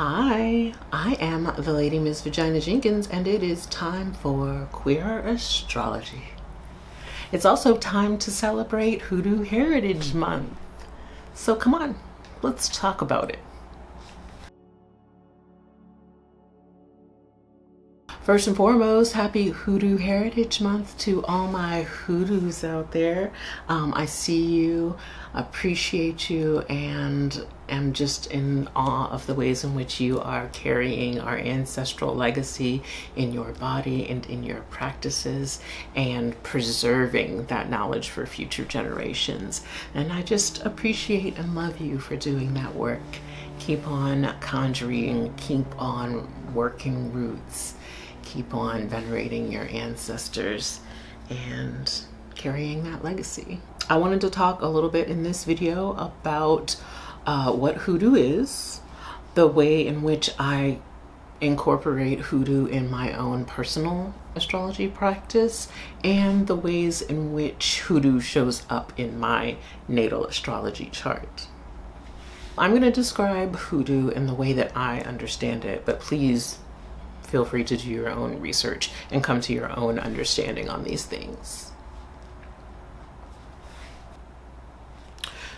Hi, I am the Lady Miss Vagina Jenkins, and it is time for Queer Astrology. It's also time to celebrate Hoodoo Heritage Month. So come on, let's talk about it. First and foremost, happy Hoodoo Heritage Month to all my hoodoos out there. I see you, appreciate you, and am just in awe of the ways in which you are carrying our ancestral legacy in your body and in your practices and preserving that knowledge for future generations. And I just appreciate and love you for doing that work. Keep on conjuring, keep on working roots. Keep on venerating your ancestors and carrying that legacy. I wanted to talk a little bit in this video about what hoodoo is, the way in which I incorporate hoodoo in my own personal astrology practice, and the ways in which hoodoo shows up in my natal astrology chart. I'm going to describe hoodoo in the way that I understand it, but please feel free to do your own research and come to your own understanding on these things.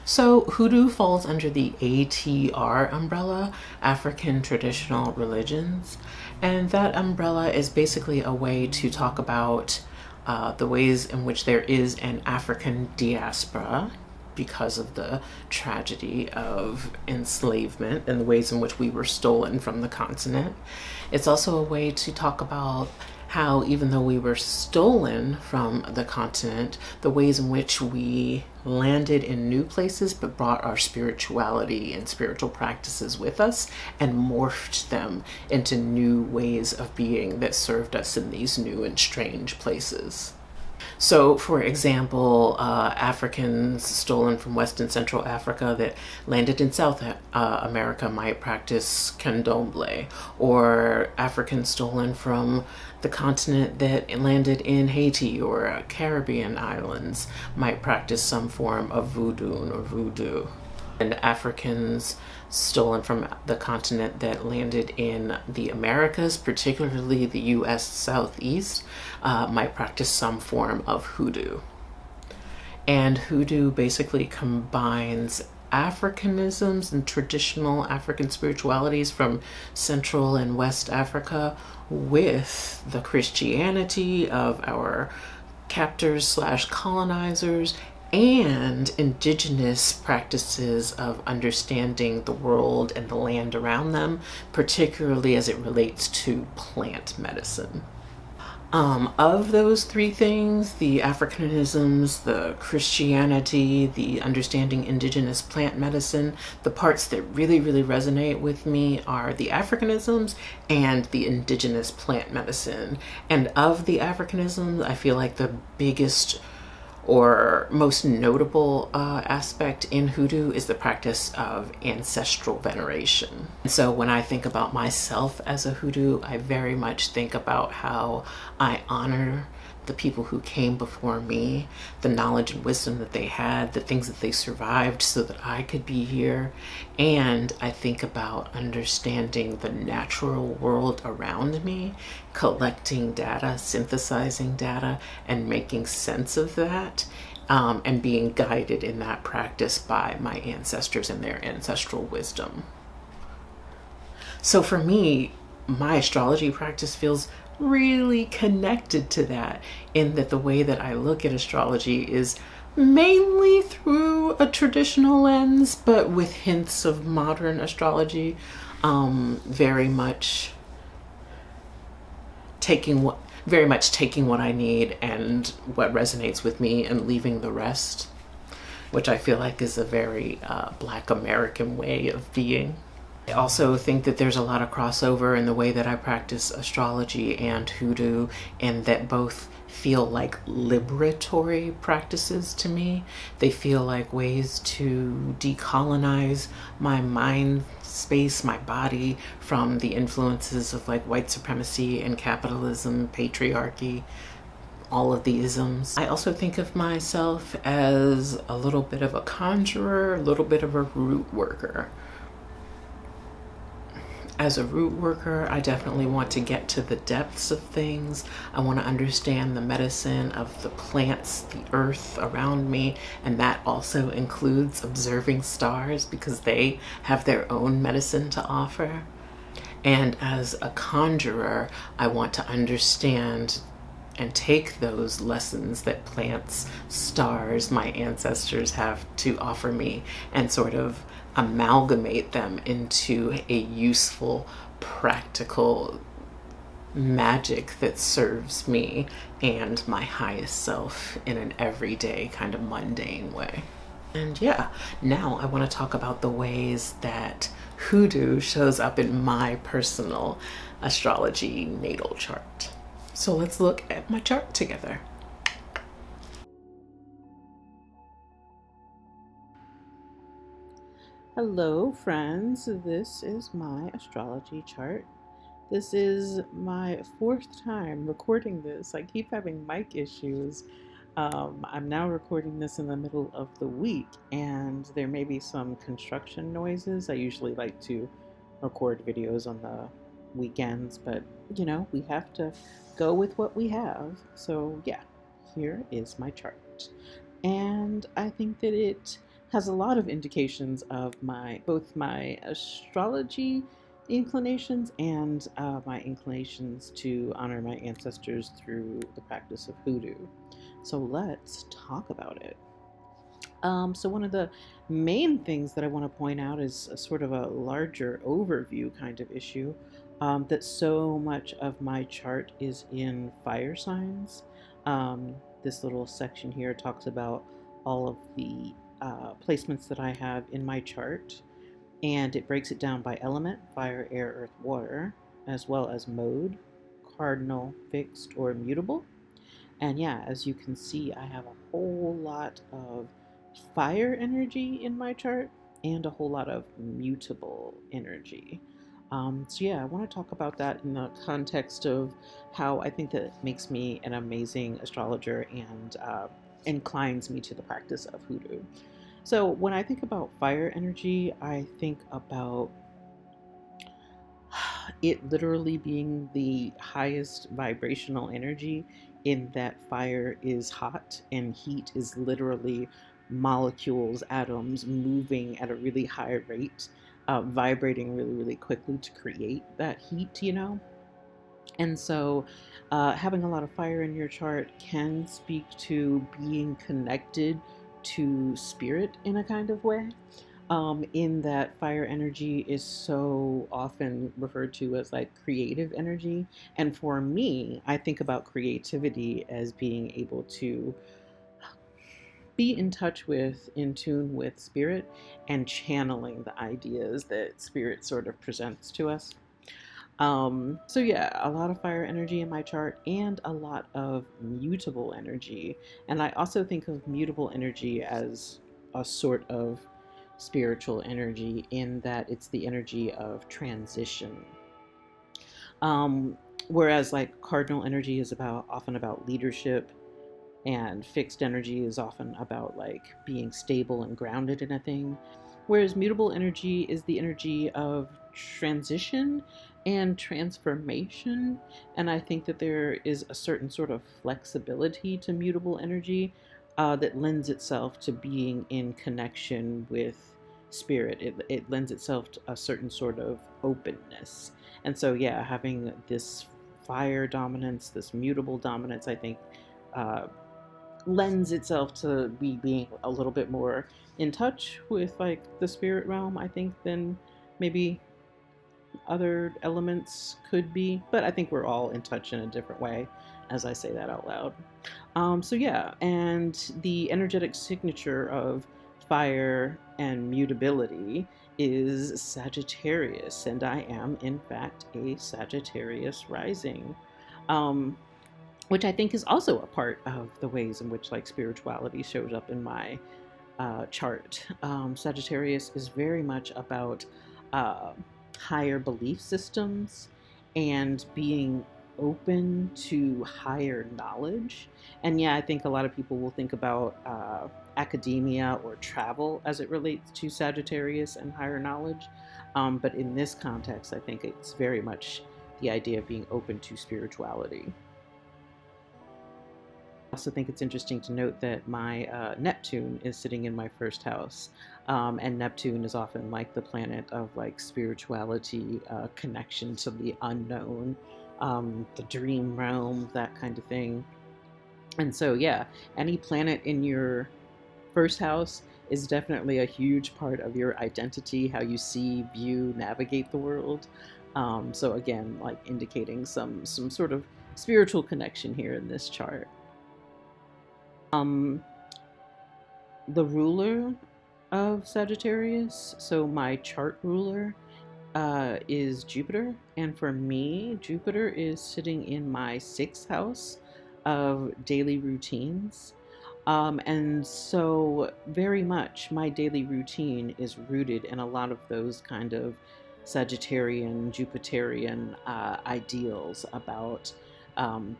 So hoodoo falls under the ATR umbrella, African Traditional Religions, and that umbrella is basically a way to talk about the ways in which there is an African diaspora because of the tragedy of enslavement and the ways in which we were stolen from the continent. It's also a way to talk about how, even though we were stolen from the continent, the ways in which we landed in new places but brought our spirituality and spiritual practices with us and morphed them into new ways of being that served us in these new and strange places. So, for example, Africans stolen from West and Central Africa that landed in South America might practice candomblé, or Africans stolen from the continent that landed in Haiti or Caribbean islands might practice some form of voodoo or voodoo. And Africans stolen from the continent that landed in the Americas, particularly the US Southeast, might practice some form of hoodoo. And hoodoo basically combines Africanisms and traditional African spiritualities from Central and West Africa with the Christianity of our captors / colonizers and indigenous practices of understanding the world and the land around them, particularly as it relates to plant medicine. Of those three things, the Africanisms, the Christianity, the understanding indigenous plant medicine, the parts that really resonate with me are the Africanisms and the indigenous plant medicine. And of the Africanisms, I feel like the biggest or most notable aspect in hoodoo is the practice of ancestral veneration. And so when I think about myself as a hoodoo, I very much think about how I honor the people who came before me, the knowledge and wisdom that they had, the things that they survived so that I could be here. And I think about understanding the natural world around me, collecting data, synthesizing data, and making sense of that, and being guided in that practice by my ancestors and their ancestral wisdom. So for me, my astrology practice feels really connected to that, in that the way that I look at astrology is mainly through a traditional lens, but with hints of modern astrology, very much taking what I need and what resonates with me and leaving the rest, which I feel like is a very Black American way of being. I also think that there's a lot of crossover in the way that I practice astrology and hoodoo, and that both feel like liberatory practices to me. They feel like ways to decolonize my mind space, my body, from the influences of like white supremacy and capitalism, patriarchy, all of the isms. I also think of myself as a little bit of a conjurer, a little bit of a root worker. As a root worker, I definitely want to get to the depths of things. I want to understand the medicine of the plants, the earth around me, and that also includes observing stars because they have their own medicine to offer. And as a conjurer, I want to understand and take those lessons that plants, stars, my ancestors have to offer me and sort of amalgamate them into a useful, practical magic that serves me and my highest self in an everyday kind of mundane way. And yeah, now I want to talk about the ways that hoodoo shows up in my personal astrology natal chart. So let's look at my chart together. Hello, friends. This is my astrology chart. This is my fourth time recording this. I keep having mic issues. I'm now recording this in the middle of the week, and there may be some construction noises. I usually like to record videos on the weekends, but you know, we have to go with what we have. So, yeah, here is my chart. And I think that it has a lot of indications of both my astrology inclinations and my inclinations to honor my ancestors through the practice of hoodoo. So let's talk about it. So one of the main things that I want to point out is a sort of a larger overview kind of issue, that so much of my chart is in fire signs. This little section here talks about all of the placements that I have in my chart, and it breaks it down by element: fire, air, earth, water, as well as mode: cardinal, fixed, or mutable. And yeah, as you can see, I have a whole lot of fire energy in my chart and a whole lot of mutable energy. So yeah, I want to talk about that in the context of how I think that makes me an amazing astrologer and inclines me to the practice of hoodoo. So when I think about fire energy, I think about it literally being the highest vibrational energy, in that fire is hot and heat is literally molecules, atoms moving at a really high rate, vibrating really, really quickly to create that heat, you know? And so, having a lot of fire in your chart can speak to being connected to spirit in a kind of way. In that fire energy is so often referred to as like creative energy. And for me, I think about creativity as being able to be in touch with, in tune with spirit, and channeling the ideas that spirit sort of presents to us. So yeah, a lot of fire energy in my chart and a lot of mutable energy. And I also think of mutable energy as a sort of spiritual energy, in that it's the energy of transition. Um, Whereas like cardinal energy is often about leadership, and fixed energy is often about like being stable and grounded in a thing, whereas mutable energy is the energy of transition and transformation. And I think that there is a certain sort of flexibility to mutable energy, that lends itself to being in connection with spirit. It lends itself to a certain sort of openness. And so yeah, having this fire dominance, this mutable dominance, I think uh, lends itself to me being a little bit more in touch with like the spirit realm, I think, than maybe other elements could be. But I think we're all in touch in a different way as I say that out loud. So yeah, and the energetic signature of fire and mutability is Sagittarius, and I am in fact a Sagittarius rising. Um, which I think is also a part of the ways in which like spirituality shows up in my chart. Sagittarius is very much about uh, higher belief systems and being open to higher knowledge. And yeah, I think a lot of people will think about academia or travel as it relates to Sagittarius and higher knowledge. But in this context, I think it's very much the idea of being open to spirituality. I also think it's interesting to note that my Neptune is sitting in my first house, and Neptune is often like the planet of like spirituality, connection to the unknown, the dream realm, that kind of thing. And so, yeah, any planet in your first house is definitely a huge part of your identity, how you see, view, navigate the world. So again, like indicating some sort of spiritual connection here in this chart. Um, the ruler of Sagittarius, so my chart ruler, is Jupiter, and for me, Jupiter is sitting in my sixth house of daily routines. And so, very much, my daily routine is rooted in a lot of those kind of Sagittarian, Jupiterian ideals about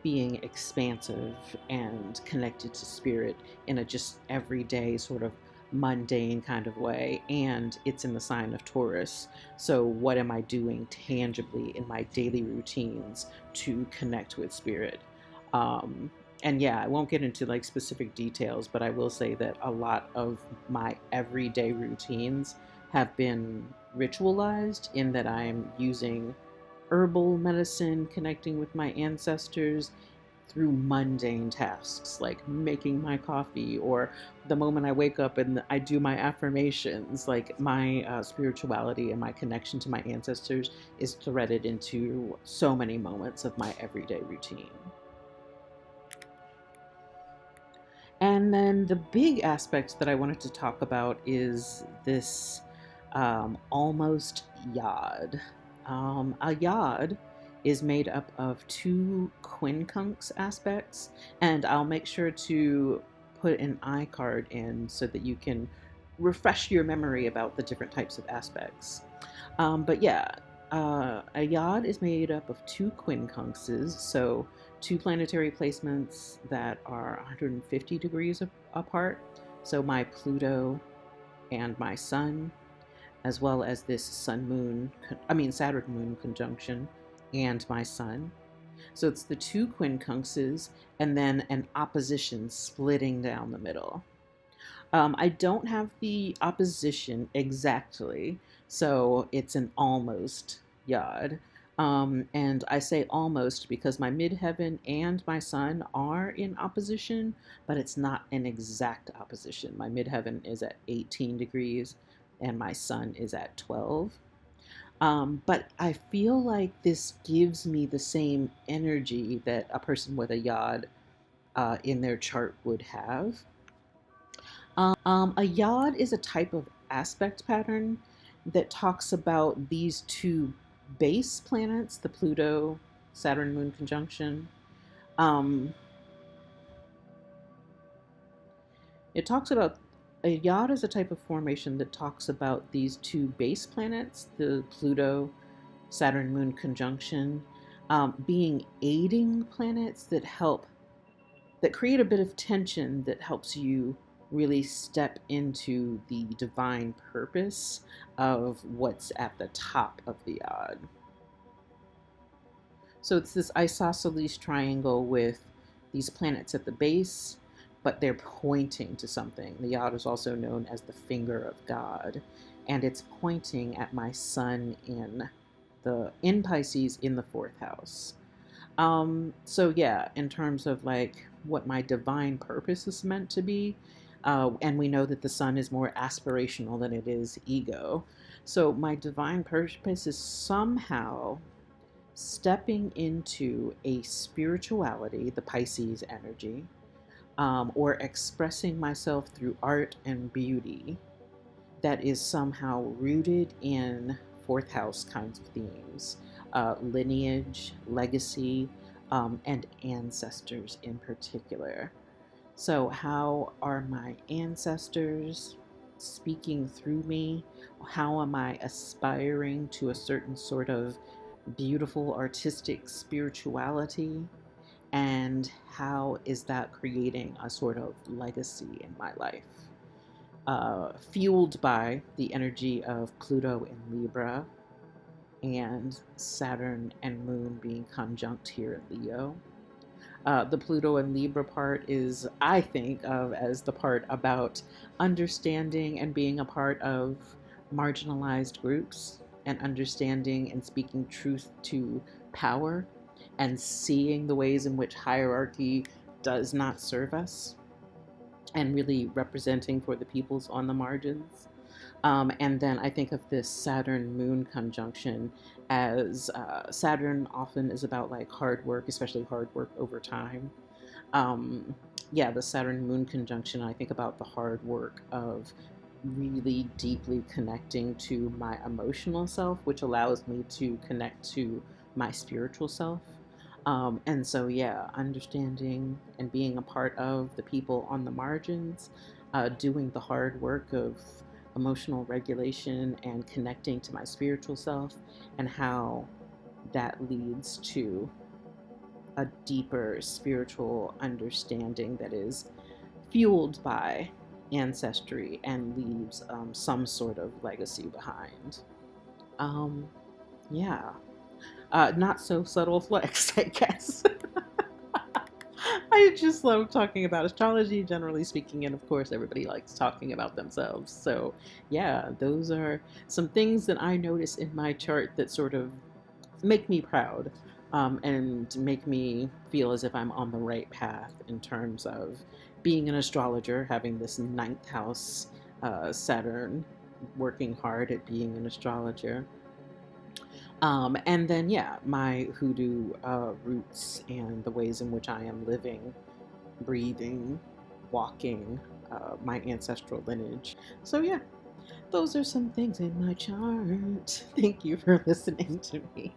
being expansive and connected to spirit in a just everyday sort of mundane kind of way. And it's in the sign of Taurus. So, what am I doing tangibly in my daily routines to connect with spirit? Um, and yeah, I won't get into like specific details, but I will say that a lot of my everyday routines have been ritualized in that I'm using herbal medicine, connecting with my ancestors through mundane tasks like making my coffee, or the moment I wake up and I do my affirmations. Like my spirituality and my connection to my ancestors is threaded into so many moments of my everyday routine. And then the big aspect that I wanted to talk about is this almost yod. A yod is made up of two quincunx aspects, and I'll make sure to put an iCard in so that you can refresh your memory about the different types of aspects. But yeah, a yod is made up of two quincunxes, so two planetary placements that are 150 degrees apart. So my Pluto and my Sun, as well as this Saturn Moon conjunction and my Sun. So it's the two quincunxes and then an opposition splitting down the middle. I don't have the opposition exactly, so it's an almost yod. And I say almost because my midheaven and my sun are in opposition, but it's not an exact opposition. My midheaven is at 18 degrees and my sun is at 12. But I feel like this gives me the same energy that a person with a yod in their chart would have. A yod is a type of aspect pattern that talks about these two base planets, the Pluto Saturn Moon conjunction. Um, it talks about a yod is a type of formation that talks about these two base planets, the Pluto Saturn Moon conjunction, being aiding planets that create a bit of tension that helps you really step into the divine purpose of what's at the top of the odd. So it's this isosceles triangle with these planets at the base, but they're pointing to something. The odd is also known as the finger of God, and it's pointing at my sun in Pisces in the fourth house. So yeah, in terms of like what my divine purpose is meant to be, and we know that the sun is more aspirational than it is ego. So my divine purpose is somehow stepping into a spirituality, the Pisces energy, or expressing myself through art and beauty that is somehow rooted in fourth house kinds of themes, lineage, legacy, and ancestors in particular. So, how are my ancestors speaking through me? How am I aspiring to a certain sort of beautiful artistic spirituality? and how is that creating a sort of legacy in my life? Fueled by the energy of Pluto in Libra and Saturn and Moon being conjunct here in Leo. The Pluto and Libra part is, I think of as the part about understanding and being a part of marginalized groups and understanding and speaking truth to power and seeing the ways in which hierarchy does not serve us and really representing for the peoples on the margins. And then I think of this Saturn Moon conjunction as Saturn often is about like hard work, especially hard work over time. Um, yeah, the Saturn Moon conjunction, I think about the hard work of really deeply connecting to my emotional self, which allows me to connect to my spiritual self. And so, yeah, understanding and being a part of the people on the margins, doing the hard work of emotional regulation and connecting to my spiritual self, and how that leads to a deeper spiritual understanding that is fueled by ancestry and leaves some sort of legacy behind. Um, yeah, not so subtle flex, I guess. I just love talking about astrology, generally speaking, and of course, everybody likes talking about themselves. So, yeah, those are some things that I notice in my chart that sort of make me proud, and make me feel as if I'm on the right path in terms of being an astrologer, having this ninth house Saturn, working hard at being an astrologer. And then, yeah, my hoodoo roots and the ways in which I am living, breathing, walking, my ancestral lineage. So, yeah, those are some things in my chart. Thank you for listening to me.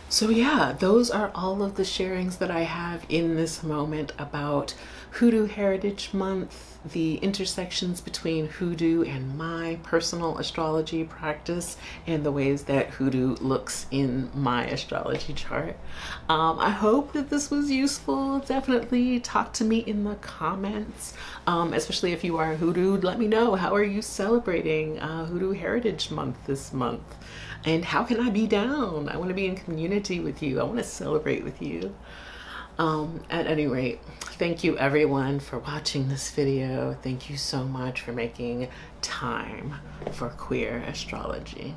So, yeah, those are all of the sharings that I have in this moment about Hoodoo Heritage Month, the intersections between Hoodoo and my personal astrology practice, and the ways that Hoodoo looks in my astrology chart. I hope that this was useful. Definitely talk to me in the comments, especially if you are Hoodoo. Let me know, how are you celebrating Hoodoo Heritage Month this month? And how can I be down? I want to be in community with you. I want to celebrate with you. At any rate, thank you everyone for watching this video. Thank you so much for making time for queer astrology.